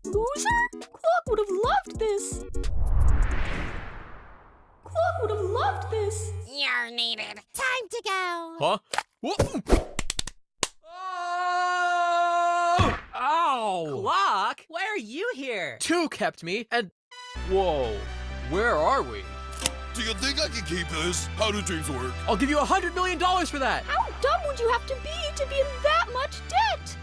Loser? Clock would have loved this. Clock would have loved this. You're needed. Time to go. Huh? Whoa. Oh! Ow! Clock? Why are you here? Two kept me, and... Whoa. Where are we? Do you think I can keep this? How do dreams work? I'll give you $100 million for that! How dumb would you have to be in that much debt?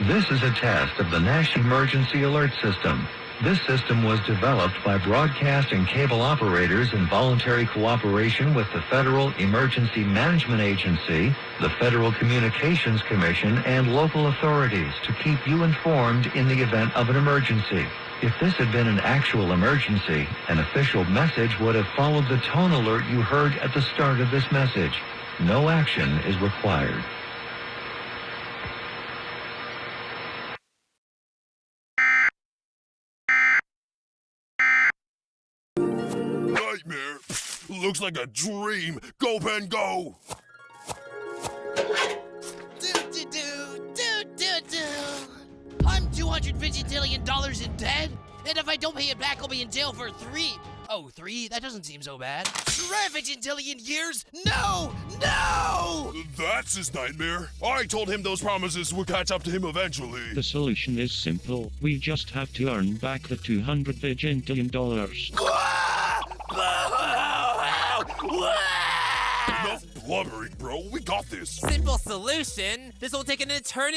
This is a test of the National Emergency Alert System. This system was developed by broadcast and cable operators in voluntary cooperation with the Federal Emergency Management Agency, the Federal Communications Commission, and local authorities to keep you informed in the event of an emergency. If this had been an actual emergency, an official message would have followed the tone alert you heard at the start of this message. No action is required. Nightmare. Looks like a dream. Go, Ben, go. I'm $250 billion in debt, and if I don't pay it back, I'll be in jail for 3. Oh, 3? That doesn't seem so bad. 3 billion years? No! No! That's his nightmare. I told him those promises would catch up to him eventually. The solution is simple. We just have to earn back the $200 billion. Enough blubbering, bro. We got this. Simple solution. This will take an eternity.